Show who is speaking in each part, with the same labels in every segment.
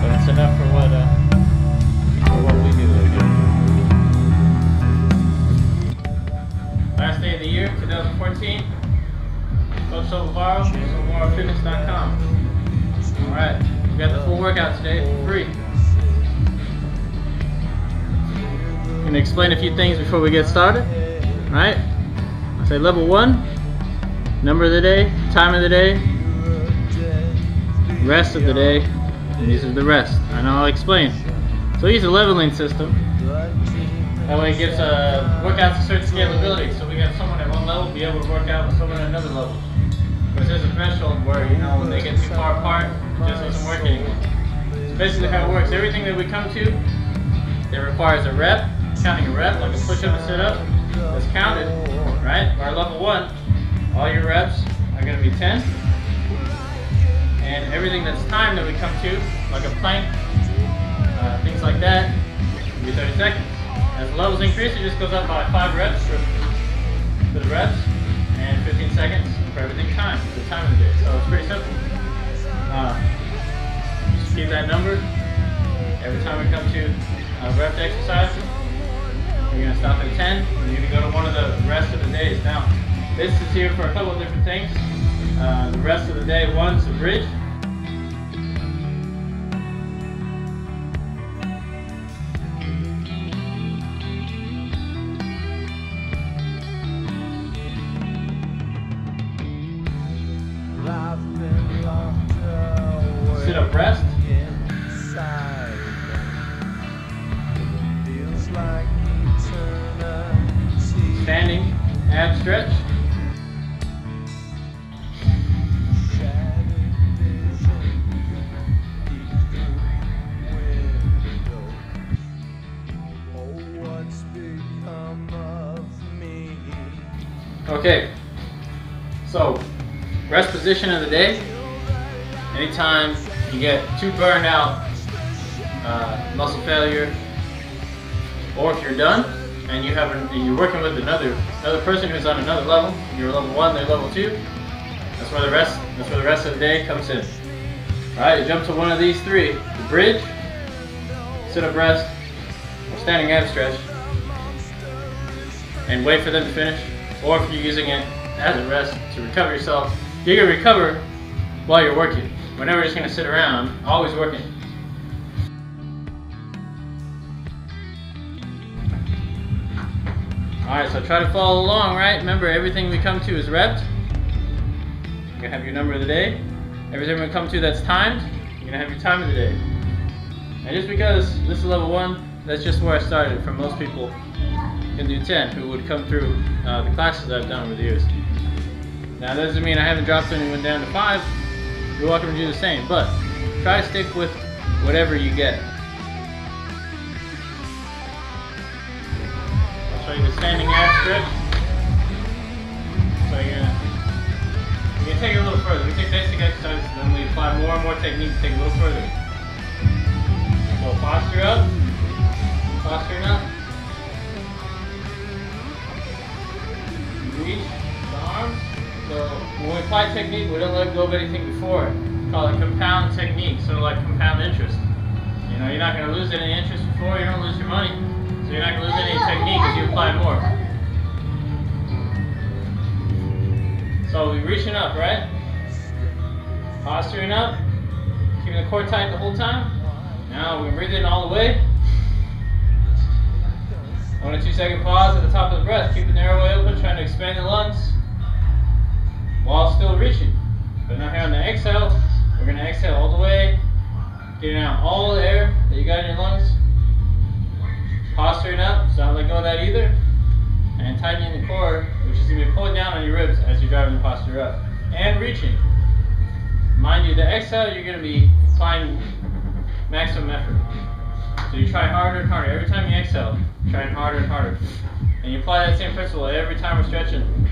Speaker 1: But it's enough for what we do here. Last day of the year, 2014. Coach Silvaro, SilvaroFitness.com. Alright, we got the full workout today for free. I'm going to explain a few things before we get started. Alright, I'll say level 1, number of the day, time of the day, rest of the day, and these are the rest. And I'll explain. So we use a leveling system. That way it gives workouts a certain scalability. So we got someone at one level be able to work out with someone at another level. Because there's a threshold where, you know, when they get too far apart, it just doesn't work anymore. So basically how it works, everything that we come to that requires a rep, counting a rep, like a push-up and sit-up, that's counted, right? Our level 1, all your reps are going to be 10. And everything that's timed that we come to, like a plank, things like that, will be 30 seconds. As the levels increase, it just goes up by 5 reps for the reps, and 15 seconds for everything timed, the time of the day. So it's pretty simple. Just keep that number. Every time we come to rep exercise, we're going to stop at 10, and you're going to go to one of the rest of the days. Now, this is here for a couple of different things. The rest of the day, one is a bridge. Sit up rest. Standing ab stretch. Okay, so rest position of the day. Anytime you get too burned out, muscle failure, or if you're done and you're working with another person who's on another level, you're level 1, they're level 2. That's where the rest of the day comes in. All right, you jump to one of these 3: the bridge, sit up rest, or standing ab stretch, and wait for them to finish. Or if you're using it as a rest to recover yourself, you're going to recover while you're working. We're never just going to sit around, always working. Alright, so try to follow along, right? Remember, everything we come to is repped. You're going to have your number of the day. Everything we come to that's timed, you're going to have your time of the day. And just because this is level 1, that's just where I started. For most people, you can do 10 who would come through the classes I've done over the years. Now that doesn't mean I haven't dropped anyone down to 5. You're welcome to do the same, but try to stick with whatever you get. I'll show you the standing ab stretch. So you're gonna take it a little further. We take basic exercises, then we apply more and more technique to take it a little further. So posture up, posturing up. Reach the arms. So when we apply technique, we don't let go of anything before it. We call it compound technique, sort of like compound interest. You know, you're not going to lose any interest before, you don't lose your money. So you're not going to lose any technique as you apply more. So we're reaching up, right? Posturing up, keeping the core tight the whole time. Now we're breathing all the way. 1 to 2 second pause at the top of the breath. Keep the airway open, trying to expand the lungs while still reaching. But now here on the exhale, we're going to exhale all the way, getting out all the air that you got in your lungs. Posturing up, so don't let go of that either. And tightening the core, which is going to be pulling down on your ribs as you're driving the posture up. And reaching. Mind you, the exhale, you're going to be applying maximum effort. So you try harder and harder. Every time you exhale, trying harder and harder. And you apply that same principle every time we're stretching.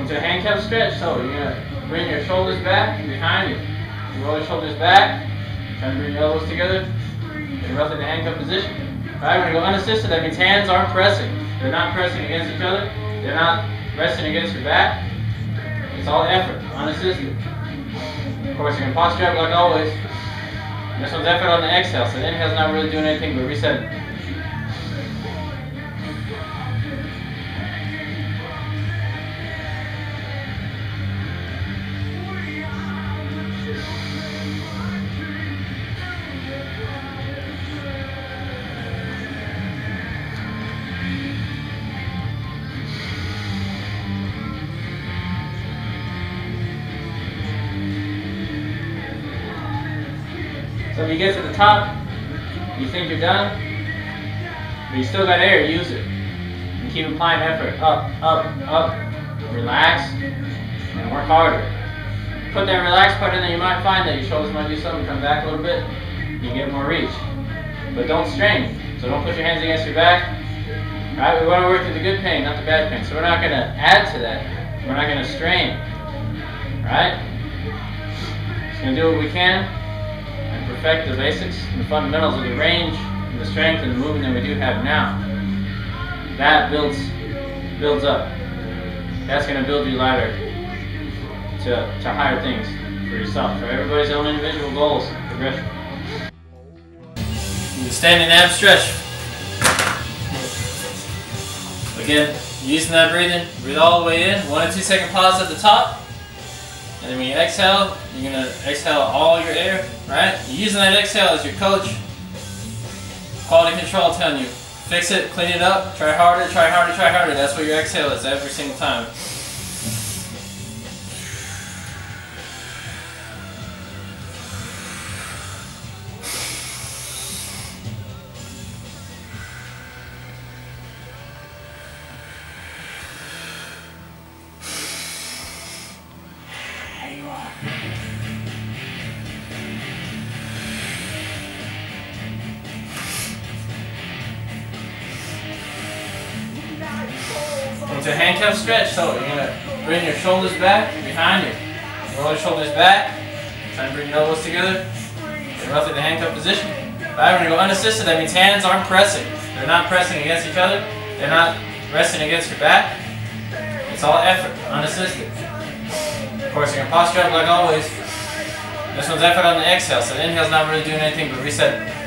Speaker 1: Into a handcuff stretch. So you're going to bring your shoulders back behind you. You roll your shoulders back. Try to bring your elbows together. In roughly the handcuff position. Alright, we're going to go unassisted. That means hands aren't pressing. They're not pressing against each other. They're not resting against your back. It's all effort, unassisted. Of course, you're going to posture up like always. This one's effort on the exhale, so the inhale's not really doing anything but resetting. So if you get to the top, you think you're done, but you still got air, use it. And keep applying effort. Up, up, up. Relax, and work harder. Put that relaxed part in there, you might find that your shoulders might do something, come back a little bit, you get more reach. But don't strain. So don't put your hands against your back. Alright, we want to work through the good pain, not the bad pain. So we're not going to add to that. We're not going to strain. Alright? Just going to do what we can. Perfect the basics and the fundamentals of the range and the strength and the movement that we do have now. That builds up. That's going to build you ladder to higher things for yourself, for everybody's own individual goals and progression. You standing ab stretch. Again, using that breathing, breathe all the way in, 1 and 2 second pause at the top. And then when you exhale, you're going to exhale all your air, right? You're using that exhale as your coach. Quality control telling you, fix it, clean it up, try harder, try harder, try harder. That's what your exhale is every single time. Into a handcuff stretch, so you're going to bring your shoulders back behind you. Roll your shoulders back, try and bring your elbows together, in roughly the handcuff position. Alright, we're going to go unassisted, that means hands aren't pressing. They're not pressing against each other, they're not resting against your back. It's all effort, unassisted. Of course, you're going to posture up like always. This one's effort on the exhale, so the inhale's not really doing anything but reset.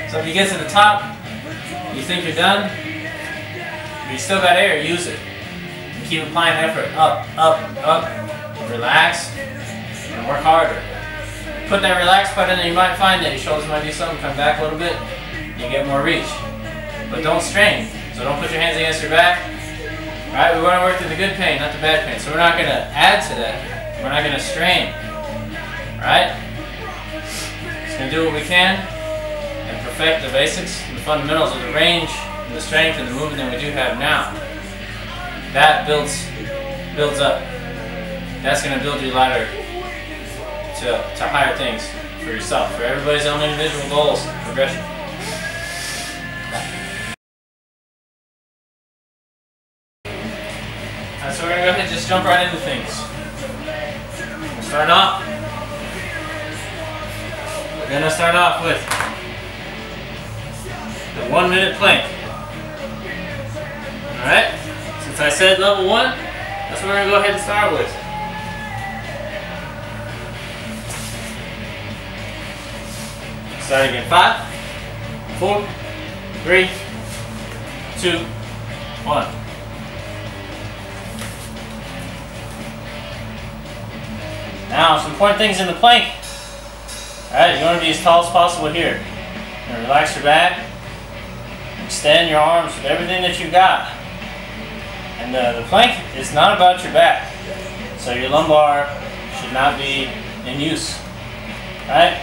Speaker 1: So if you get to the top, you think you're done, but you still got air, use it. And keep applying effort. Up, up, up. Relax, and work harder. Put that relaxed part in there, you might find that your shoulders might do something, come back a little bit, you get more reach. But don't strain, so don't put your hands against your back. Alright, we want to work through the good pain, not the bad pain. So we're not going to add to that. We're not going to strain. Alright? Just going to do what we can. And perfect the basics and the fundamentals of the range and the strength and the movement that we do have now. That builds up. That's going to build you ladder to higher things for yourself, for everybody's own individual goals and progression. Alright, so we're going to go ahead and just jump right into things. We'll start off. We're going to start off with the 1 minute plank. Alright, since I said level 1, that's what we're going to go ahead and start with. Start again. 5, 4, 3, 2, 1. Now, some important things in the plank. Alright, you want to be as tall as possible here. You're going to relax your back. Extend your arms with everything that you got. And the plank is not about your back. So your lumbar should not be in use. Alright?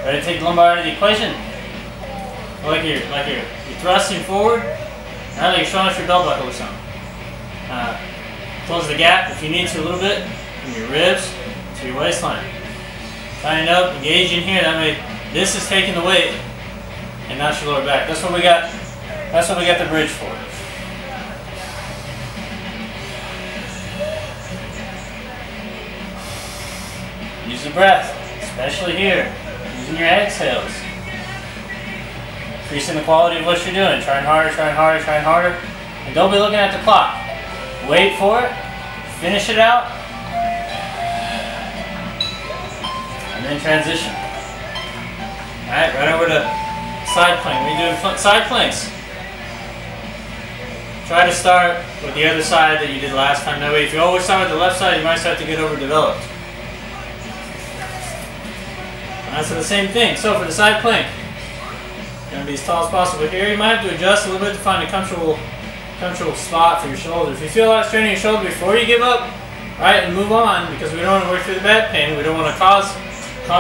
Speaker 1: Ready to take the lumbar out of the equation? Like you're thrusting forward. Now like you're showing us your belt buckle or something. Close the gap if you need to a little bit from your ribs to your waistline. Tighten up, engage in here. That way, this is taking the weight and not your lower back. That's what we got. That's what we got the bridge for. Use the breath, especially here. Using your exhales. Increasing the quality of what you're doing. Trying harder, trying harder, trying harder. And don't be looking at the clock. Wait for it. Finish it out. And then transition. Alright, right over to side plank. We're doing side planks. Try to start with the other side that you did last time. That way, if you always start with the left side, you might start to get overdeveloped. Alright, so the same thing. So for the side plank, you're going to be as tall as possible here. You might have to adjust a little bit to find a comfortable spot for your shoulder. If you feel a lot of strain in your shoulder before you give up, right, and move on, because we don't want to work through the back pain, we don't want to cause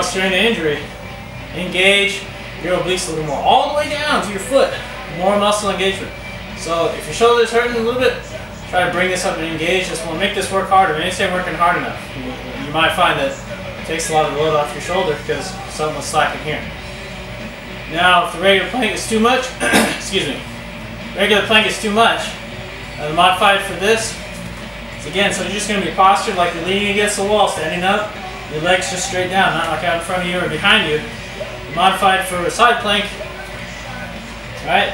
Speaker 1: strain and injury. Engage your obliques a little more, all the way down to your foot. More muscle engagement. So if your shoulder is hurting a little bit, try to bring this up and engage this more. Make this work harder. When you say working hard enough, you might find that it takes a lot of the load off your shoulder because something was slacking here. Now, if the regular plank is too much, excuse me, regular plank is too much, the modified for this is again, so you're just going to be postured like you're leaning against the wall, standing up, your legs just straight down, not like out in front of you or behind you. The modified for a side plank, right?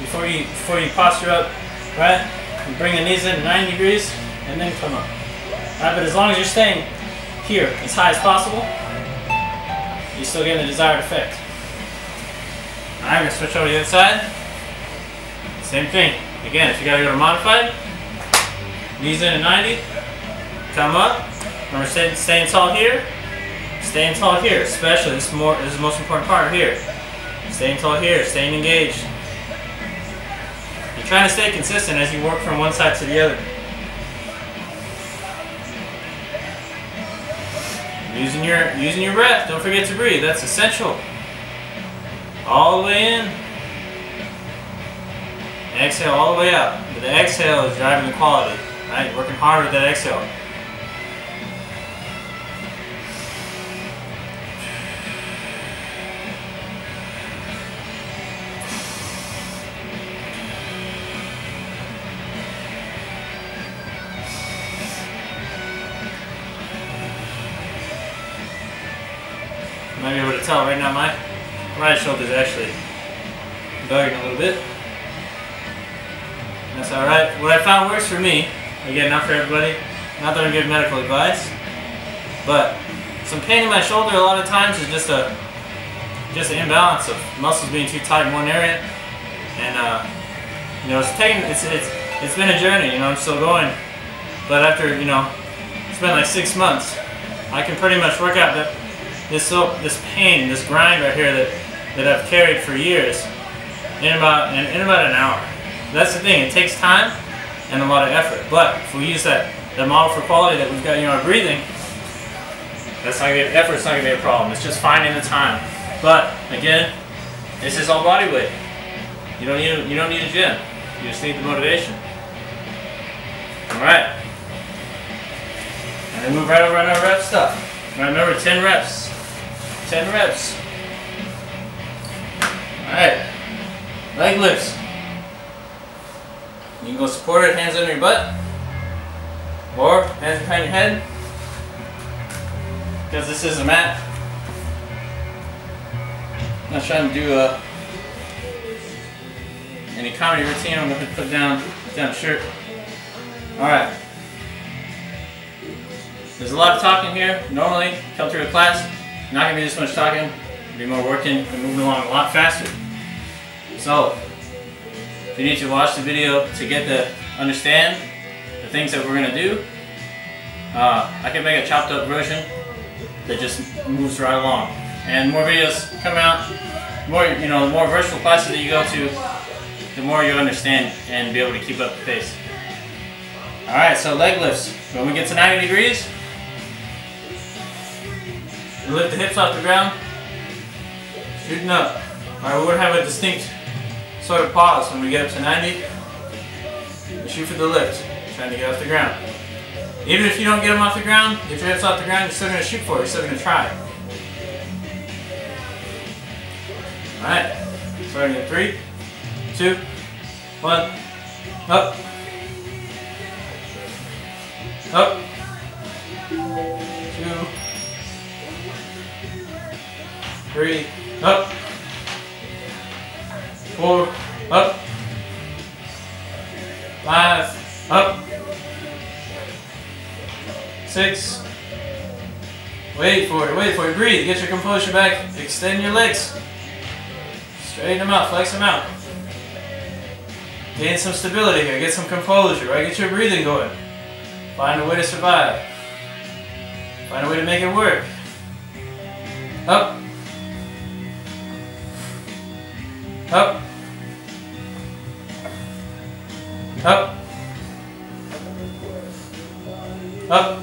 Speaker 1: Before you posture up, right? You bring the knees in 90 degrees and then come up. Right, but as long as you're staying here as high as possible, you're still getting the desired effect. Alright, I'm going to switch over to the other side. Same thing. Again, if you got to go to modified, knees in at 90, come up. Remember, staying tall here. Staying tall here, especially. This is the most important part here. Staying tall here, staying engaged. You're trying to stay consistent as you work from one side to the other. Using your breath. Don't forget to breathe. That's essential. All the way in. Exhale all the way out. But the exhale is driving the quality. Right? Working hard with that exhale. You might be able to tell right now my right shoulder is actually bugging a little bit. That's alright. What I found works for me, again, not for everybody, not that I'm giving medical advice, but some pain in my shoulder a lot of times is just an imbalance of muscles being too tight in one area. And you know, it's been a journey, you know, I'm still going. But after, you know, it's been like 6 months, I can pretty much work out that this pain, this grind right here that I've carried for years in about an hour. That's the thing, it takes time and a lot of effort. But if we use that model for quality that we've got, you know, our breathing, that's not gonna be, effort's not gonna be a problem. It's just finding the time. But again, this is all body weight. You don't need a gym. You just need the motivation. Alright. And then move right over on our rep stuff. Remember, 10 reps. 10 reps. Alright. Leg lifts. You can go supported, hands under your butt. Or hands behind your head. Because this is a mat. I'm not trying to do any comedy routine. I'm going to put down a shirt. Alright. There's a lot of talking here. Normally, come through a class, not going to be this much talking. Be more working and moving along a lot faster. So, if you need to watch the video to get to understand the things that we're going to do, I can make a chopped up version that just moves right along. And more videos come out, the more virtual classes that you go to, the more you understand and be able to keep up the pace. Alright, so leg lifts. When we get to 90 degrees, and lift the hips off the ground, shooting up. Alright, we're going to have a distinct sort of pause when we get up to 90. Shoot for the lift, trying to get off the ground. Even if you don't get them off the ground, get your hips off the ground, you're still going to shoot for it, you're still going to try. Alright, starting in 3, 2, 1, up, up, 2, 3, up, 4, up, 5, up, 6, wait for it, breathe, get your composure back, extend your legs, straighten them out, flex them out, gain some stability here, get some composure, right? Get your breathing going, find a way to survive, find a way to make it work, up, up, up, up.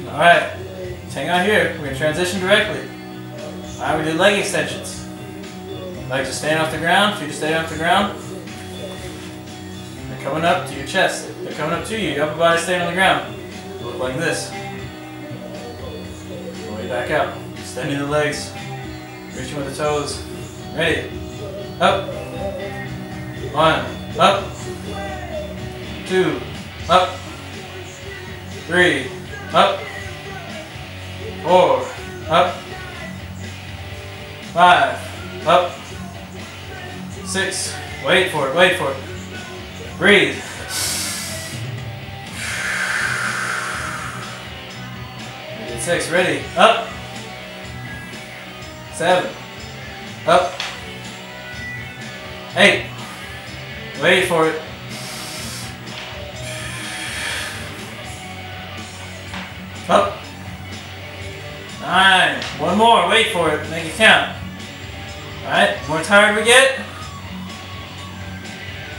Speaker 1: Alright, hang on here. We're going to transition directly. Alright, we do leg extensions. Legs are staying off the ground, feet are staying off the ground. They're coming up to your chest. They're coming up to you. Your upper body is staying on the ground. You look like this. Way back out. Extending the legs. Reaching with the toes. Ready. Up. 1. Up. 2. Up. 3. Up. 4. Up. 5. Up. 6. Wait for it. Breathe. 6. Ready. Up. 7. Up. 8. Wait for it. 9. One more. Wait for it. Make it count. Alright. The more tired we get,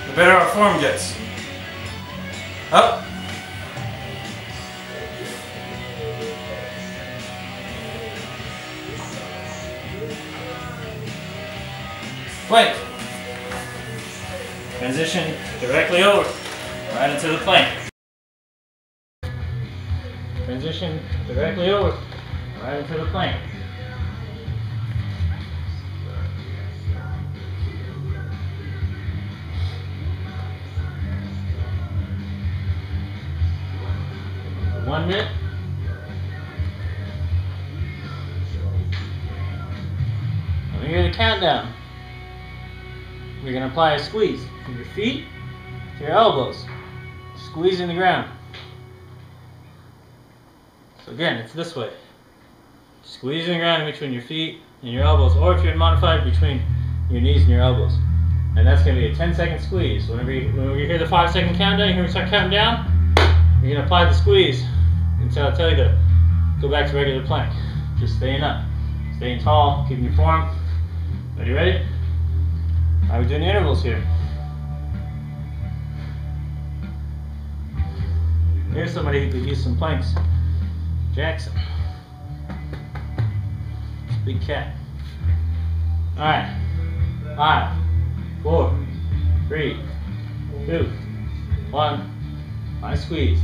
Speaker 1: the better our form gets. Up. Plank. Transition directly over. Right into the plank. Transition directly over. Right into the plank. For 1 minute. When you hear the countdown, we're going to apply a squeeze from your feet to your elbows. Squeezing the ground. So again, it's this way. Squeezing the ground in between your feet and your elbows, or if you're modified, between your knees and your elbows. And that's going to be a 10-second squeeze. Whenever you hear the 5-second countdown, you hear me start counting down, you're going to apply the squeeze until I tell you to go back to regular plank. Just staying up, staying tall, keeping your form. Are you ready? Alright, we're doing the intervals here. Here's somebody who could use some planks. Jackson. Big cat. Alright. 5, 4, 3, 2, 1. Nice squeeze.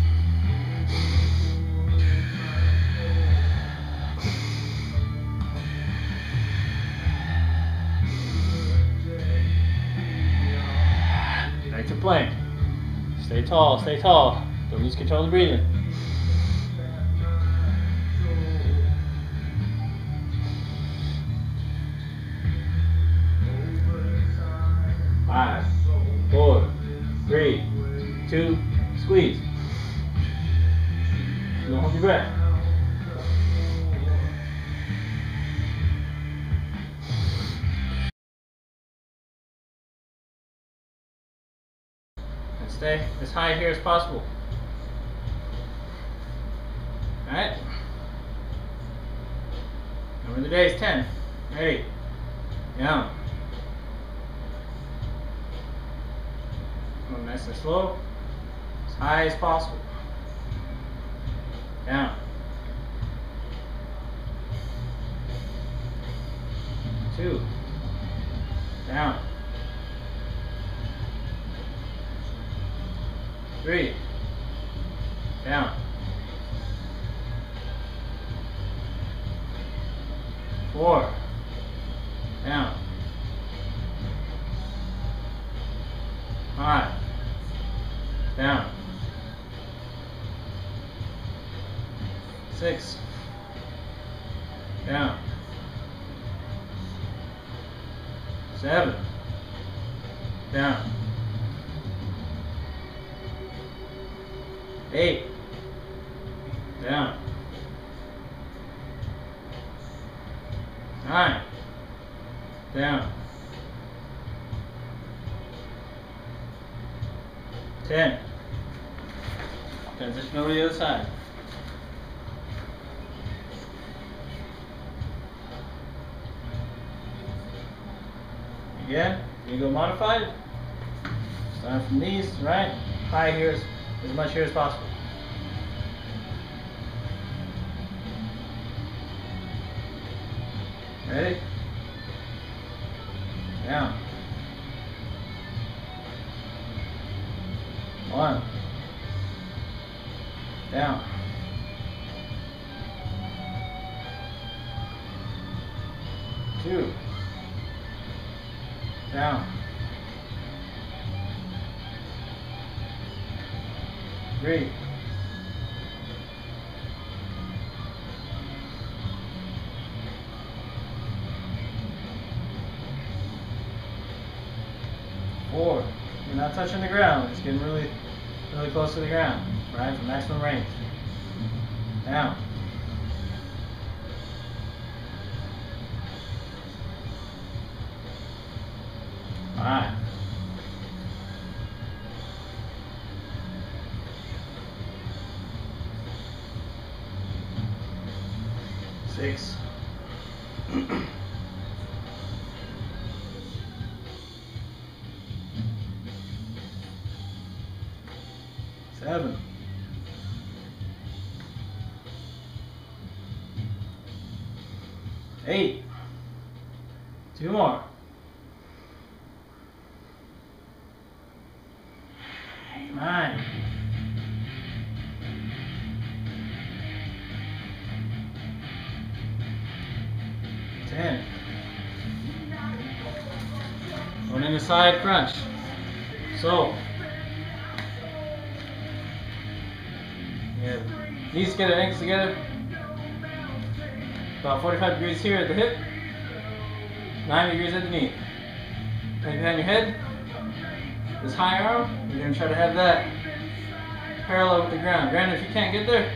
Speaker 1: Back to plank. Stay tall, stay tall. Don't lose control of the breathing. Five, 4, 3, 2, squeeze. Don't hold your breath. And stay as high here as possible. Alright. Number of the day is 10. Ready. Down. Go nice and slow. As high as possible. Down. 2, down, 3, down, 4, down, 5, down, 6, down, 7, down, 8, down, 9, down, 10. Transition over to the other side. Again, you go modified. Start from these, right? High here, as much here as possible. Ready? Down. 1. Down. 2. Down. 3. 4. You're not touching the ground. It's getting really close to the ground, right? For maximum range. Down. 5. 6. 7. 8. 2 more. 9. 10. Going in the side crunch. So, yeah, knees together, ankles together. About 45 degrees here at the hip, 90 degrees at the knee. Hand behind your head. This high arm, you're going to try to have that parallel with the ground. Granted, if you can't get there,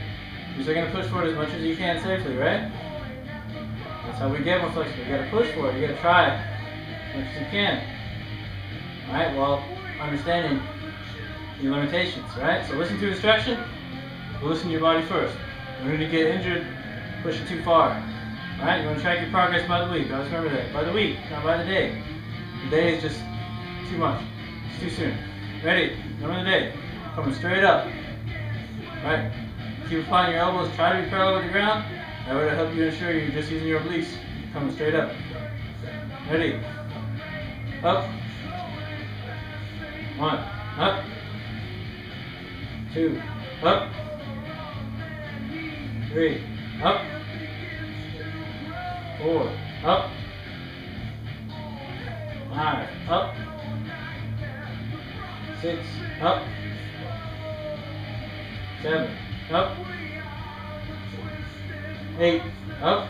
Speaker 1: you're still going to push forward as much as you can safely, right? That's how we get more flexible. You got to push for it. You got to try as much as you can. Alright, while understanding your limitations, right? So listen to instruction, but listen to your body first. In order to get injured, push it too far. Alright, you want to track your progress by the week. Always remember that. By the week, not by the day. The day is just too much. It's too soon. Ready? Remember the day. Coming straight up. Alright? Keep applying your elbows. Try to be parallel with the ground. That way to help you ensure you're just using your obliques. Coming straight up. Ready? Up. 1. Up. 2. Up. 3. Up. 4. Up. 5. Up. 6. Up. 7. Up. 8. Up.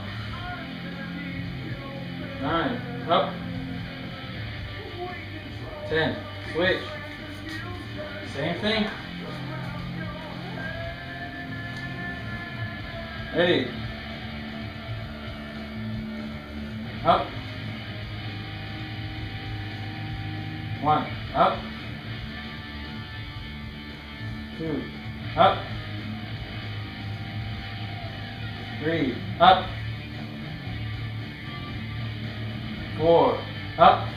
Speaker 1: 9. Up. 10. Switch. Same thing. Ready. Up. 1. Up. 2. Up. 3. Up. 4. Up.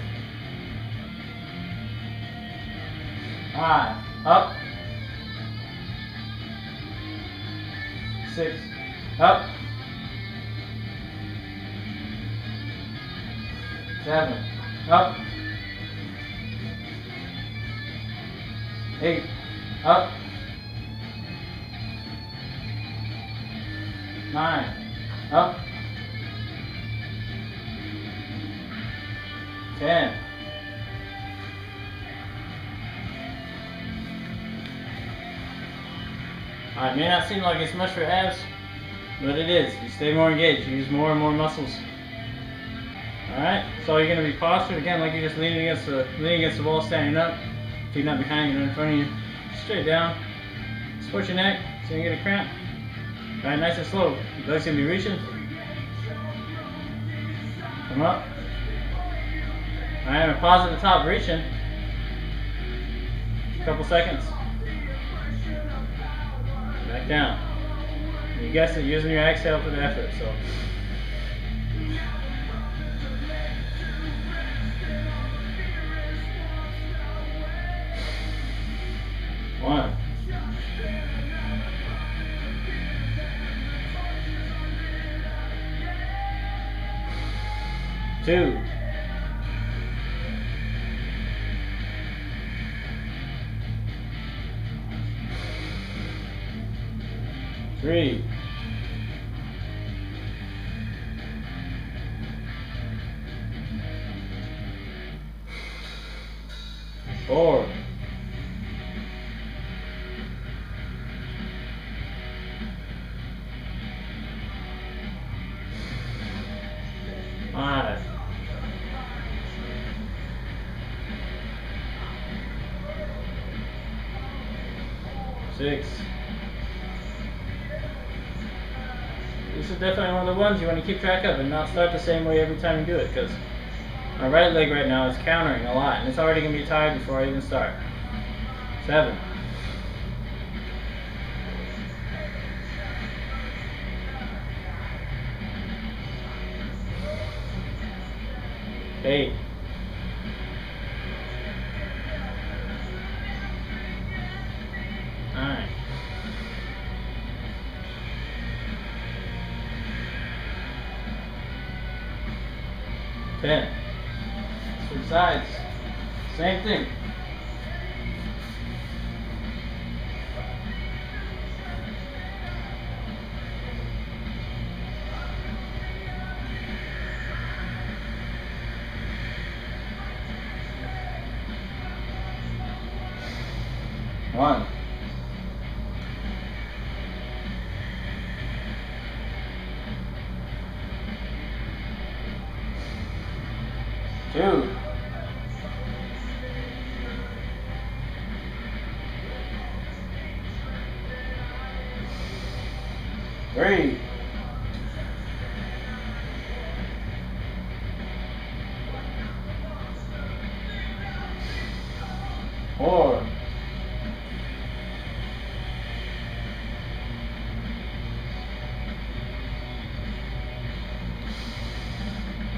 Speaker 1: 5. Up. 6. Up. 7, up. 8, up. 9, up. 10. Alright, may not seem like it's much for abs, but it is. You stay more engaged, you use more and more muscles. Alright, so you're going to be postured again like you're just leaning against the wall, standing up. Feet not behind you, not in front of you. Straight down. Support your neck so you can get a cramp. Alright, nice and slow. Your legs going to be reaching. Come up. Alright, I'm going to pause at the top, reaching. A couple seconds. Back down. You guessed it, using your exhale for the effort. So. One. 2. 3. 4. 5. 6. This is definitely one of the ones you want to keep track of and not start the same way every time you do it, because my right leg right now is countering a lot and it's already going to be tired before I even start. 7. 8. 9. 10. Switch sides. Same thing. One. 2. 3. 4.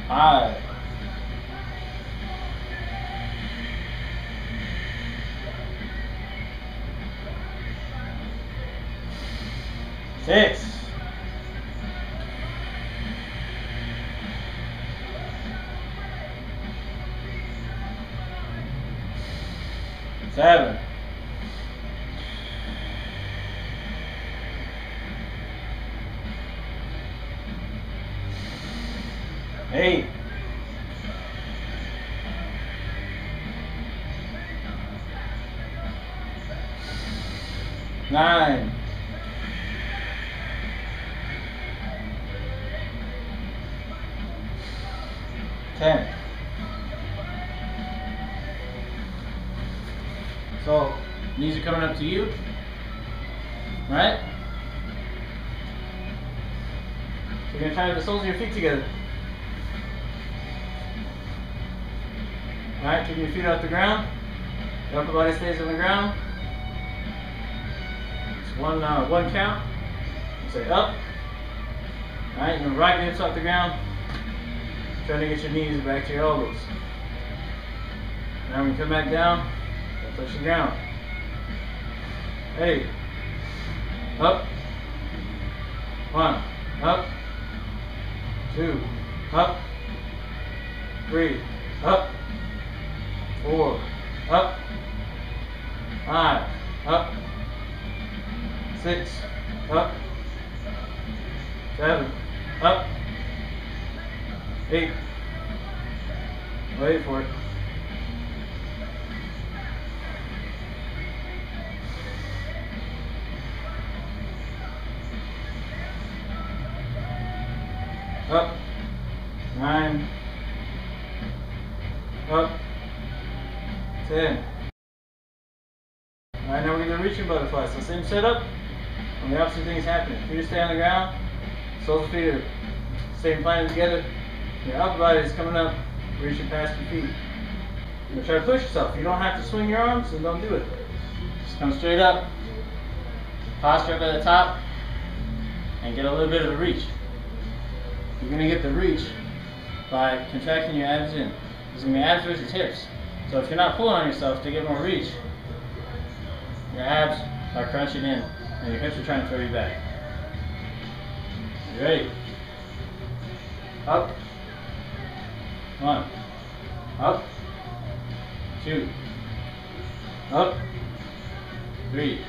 Speaker 1: 5. 6. 7. 8. 9. 10. So, knees are coming up to you, right? So you're going to try the soles of your feet together. Alright, keeping your feet off the ground. Your upper body stays on the ground. It's one count. You say up. Alright, and right hips off the ground. Trying to get your knees back to your elbows. Now when you come back down, don't touch the ground. Hey. Up. 1. Up. 2. Up. 3, up, 4, up, 5, up, 6, up, 7, up, 8, wait for it, 9, up, 10. Alright, now we're going to reach your butterfly. So same setup, and the opposite thing is happening. Feet are staying on the ground, soles of feet are staying planted together. Your upper body is coming up, reaching past your feet. You're going to try to push yourself. You don't have to swing your arms, so don't do it. Just come straight up, posture up at the top, and get a little bit of a reach. You're going to get the reach by contracting your abs in. There's going to be abs versus hips. So if you're not pulling on yourself to get more reach, your abs are crunching in and your hips are trying to throw you back. You ready? Up. 1. Up. 2. Up. 3.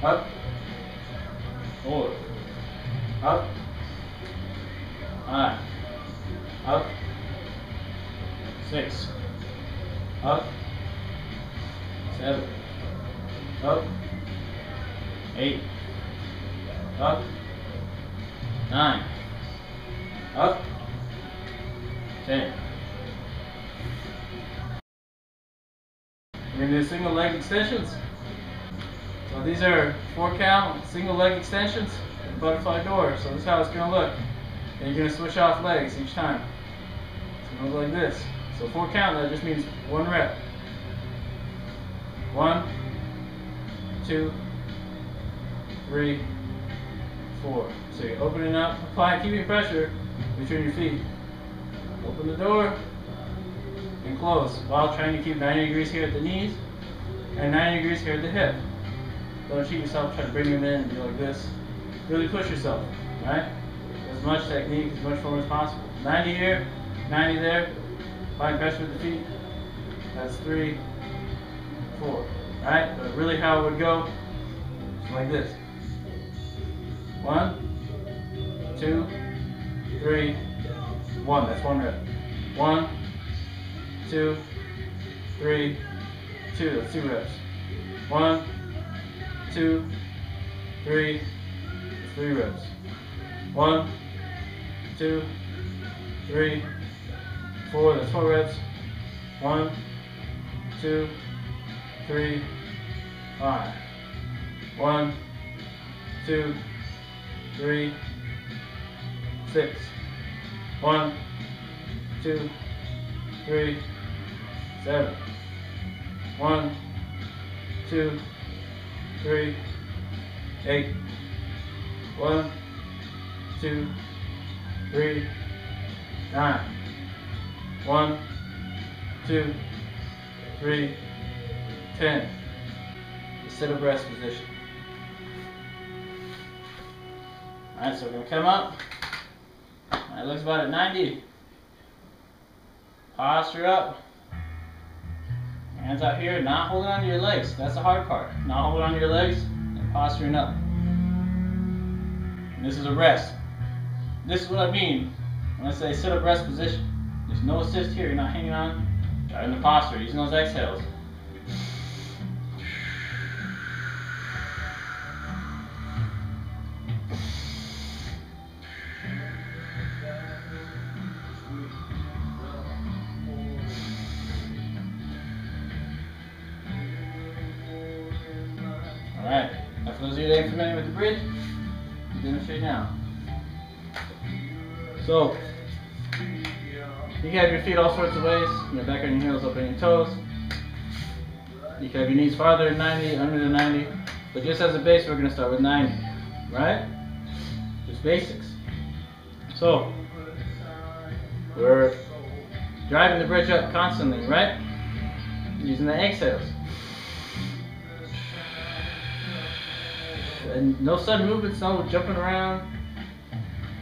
Speaker 1: Up. 4. Up. 5. Up. 6. Up. 7. Up. 8. Up. 9. Up. 10. We're going to do single leg extensions. So these are 4 count single leg extensions, butterfly door. So this is how it's going to look. And you're going to switch off legs each time. It's going to look like this. So 4 count, that just means 1 rep. 1, 2, 3, 4. So you're opening up, applying, keeping pressure between your feet. Open the door and close while trying to keep 90 degrees here at the knees and 90 degrees here at the hip. Don't cheat yourself, try to bring them in and do like this. Really push yourself, right? As much technique, as much form as possible. 90 here, 90 there. Applying pressure with the feet. That's 3, 4. Right? But really how it would go is like this. 1, 2, 3, 1. That's 1 rep. 1, 2, 3, 2. That's 2 reps. 1, 2, 3. That's 3 reps. 1, 2, 3, 4. That's 4 reps. 1, 2, 3, 5. 1, 2, 3, 6. 1, 2, 3, 7. 1, 2, 3, 8. 1, 2, 3, 9. 1, 2, 3, 10. The sit-up rest position. Alright, so we're going to come up. It looks about at 90. Posture up. Hands out here, not holding on to your legs. That's the hard part. Not holding on to your legs and posturing up. And this is a rest. This is what I mean when I say sit-up rest position. There's no assist here. You're not hanging on. Driving the posture, using those exhales. Alright, now for those of you that ain't familiar with the bridge, I'll demonstrate now. So, you can have your feet all sorts of ways. You know, back on your heels, up on your toes. You can have your knees farther than 90, under the 90. But just as a base, we're going to start with 90. Right? Just basics. So, we're driving the bridge up constantly, right? Using the exhales. And no sudden movements, no jumping around.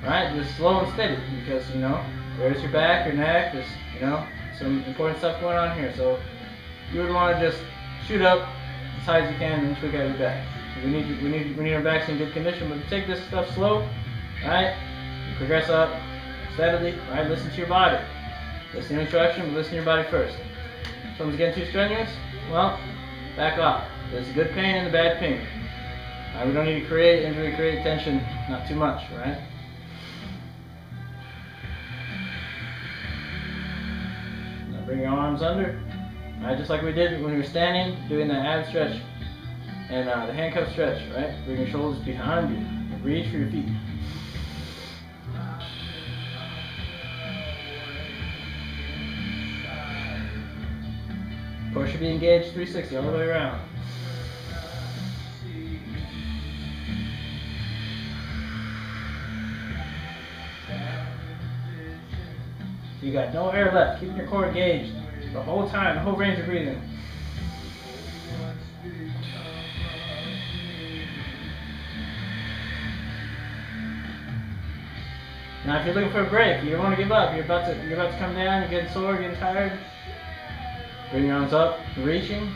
Speaker 1: Right? Just slow and steady because, you know, there's your back, your neck, just You know, some important stuff going on here. So you would want to just shoot up as high as you can and tweak out your back. We need our backs in good condition. But take this stuff slow, right? You progress up steadily, right? Listen to your body. Listen to instruction, but listen to your body first. If someone's getting too strenuous, well, back off. There's the good pain and the bad pain. Right, we don't need to create injury, create tension, not too much, right? Now bring your arms under, right? Just like we did when we were standing, doing the ab stretch and the handcuff stretch, right? Bring your shoulders behind you and reach for your feet. Core should be engaged 360 all the way around. You got no air left, keeping your core engaged the whole time, the whole range of breathing. Now if you're looking for a break, you don't want to give up, you're about to come down, you're getting sore, you're getting tired. Bring your arms up, reaching,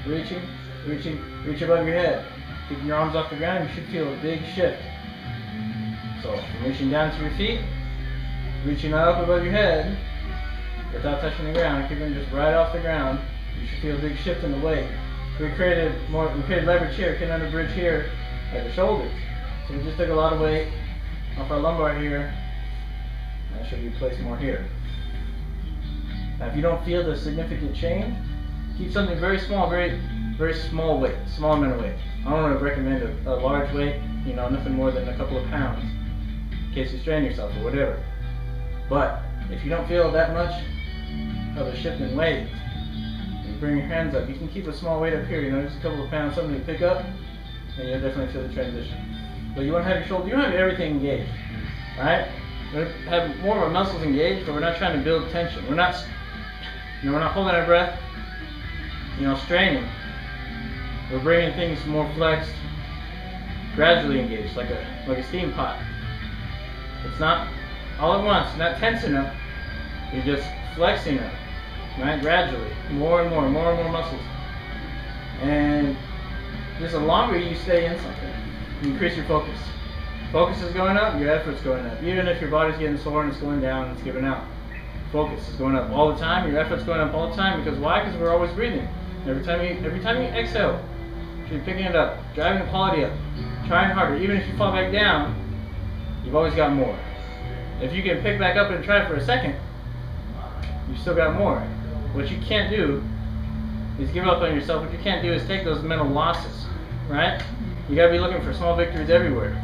Speaker 1: reach above your head. Keeping your arms off the ground, you should feel a big shift. So reaching down to your feet, reaching up above your head without touching the ground, keeping just right off the ground. You should feel a big shift in the weight. We created leverage here, created under bridge here at the shoulders. So we just took a lot of weight off our lumbar here, and it should be placed more here. Now if you don't feel the significant change, keep something very small, very small weight, small amount of weight. I don't want to recommend a large weight, you know, nothing more than a couple of pounds in case you strain yourself or whatever. But if you don't feel that much of a shift in weight, you bring your hands up. You can keep a small weight up here, you know, just a couple of pounds, something to pick up, and you'll definitely feel the transition. But you want to have your shoulder, you want to have everything engaged, right? We're going to have more of our muscles engaged, but we're not trying to build tension. We're not holding our breath, you know, straining. We're bringing things more flexed, gradually engaged, like a steam pot. It's not all at once, not tense enough. You're just flexing it, right? Gradually, more and more muscles. And just the longer you stay in something, you increase your focus. Focus is going up, your effort's going up. Even if your body's getting sore and it's going down, it's giving out. Focus is going up all the time. Your effort's going up all the time. Because why? Because we're always breathing. Every time you exhale, you're picking it up, driving the quality up, trying harder. Even if you fall back down, you've always got more. If you can pick back up and try for a second, you've still got more. What you can't do is give up on yourself. What you can't do is take those mental losses, right? You gotta be looking for small victories everywhere.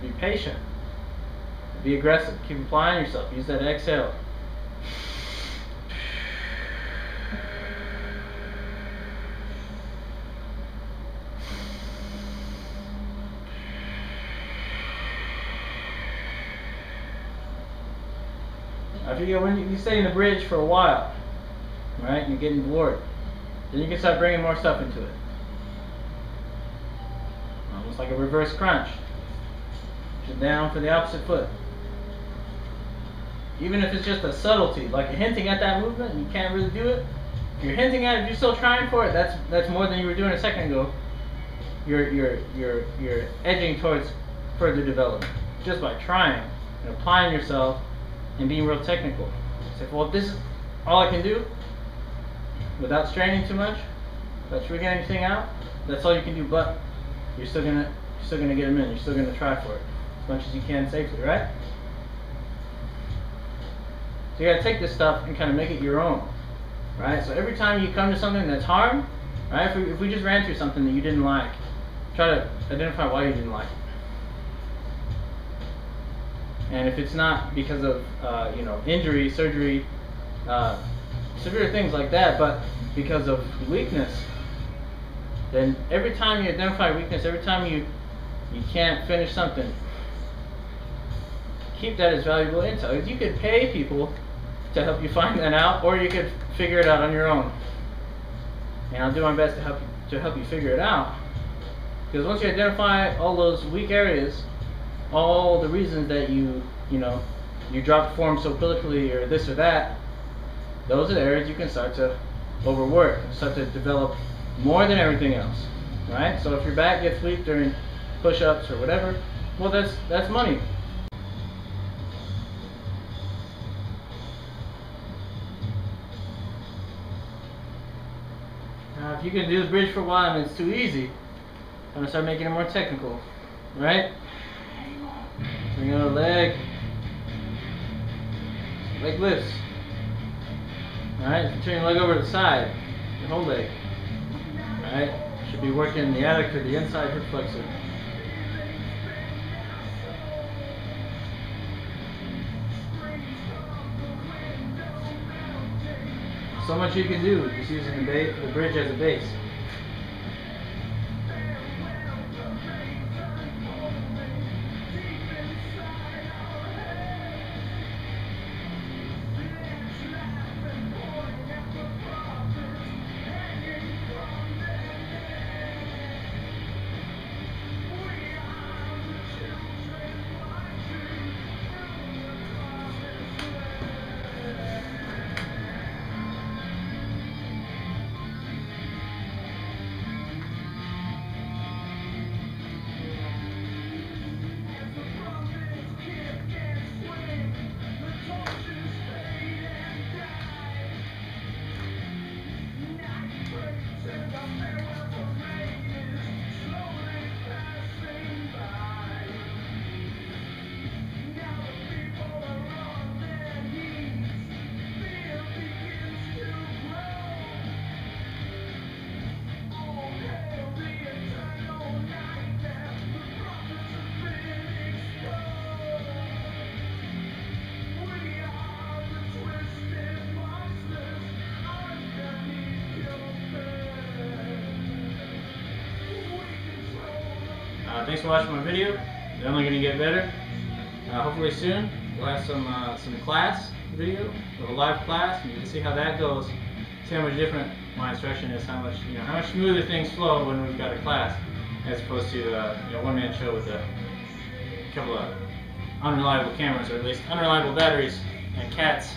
Speaker 1: Be patient. Be aggressive. Keep applying yourself. Use that exhale. When you stay in the bridge for a while, right? You're getting bored. Then you can start bringing more stuff into it. Almost like a reverse crunch. Push it down for the opposite foot. Even if it's just a subtlety, like you're hinting at that movement and you can't really do it, if you're hinting at it, if you're still trying for it, that's more than you were doing a second ago. You're edging towards further development just by trying and applying yourself and being real technical. Say, well, if this is all I can do without straining too much, without tweaking anything out, that's all you can do. But you're still gonna get them in. You're still gonna try for it as much as you can safely, right? So you gotta take this stuff and kind of make it your own, right? So every time you come to something that's hard, right? If we just ran through something that you didn't like, try to identify why you didn't like it. And if it's not because of you know, injury, surgery, severe things like that, but because of weakness, then every time you identify weakness, every time you can't finish something, keep that as valuable intel. You could pay people to help you find that out, or you could figure it out on your own. And I'll do my best to help you figure it out. Because once you identify all those weak areas, all the reasons that you you drop the form so quickly or this or that, those are the areas you can start to overwork, start to develop more than everything else, right? So if your back gets weak during push-ups or whatever, well, that's money. Now, if you can do the bridge for a while and it's too easy, I'm gonna start making it more technical, right? Bring out a leg lifts. Alright, turn your leg over to the side, your whole leg. Alright, should be working the adductor, the inside hip flexor. So much you can do just using the bridge as a base. Thanks for watching my video. It's only going to get better. Hopefully soon we'll have some class video, a live class, and you can see how that goes. See how much different my instruction is, how much smoother things flow when we've got a class, as opposed to one-man show with a couple of unreliable cameras, or at least unreliable batteries, and cats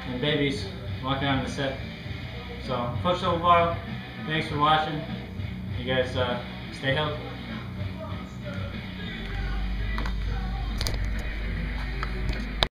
Speaker 1: and babies walking on the set. So, Coach Silverbar, thanks for watching. You guys stay healthy.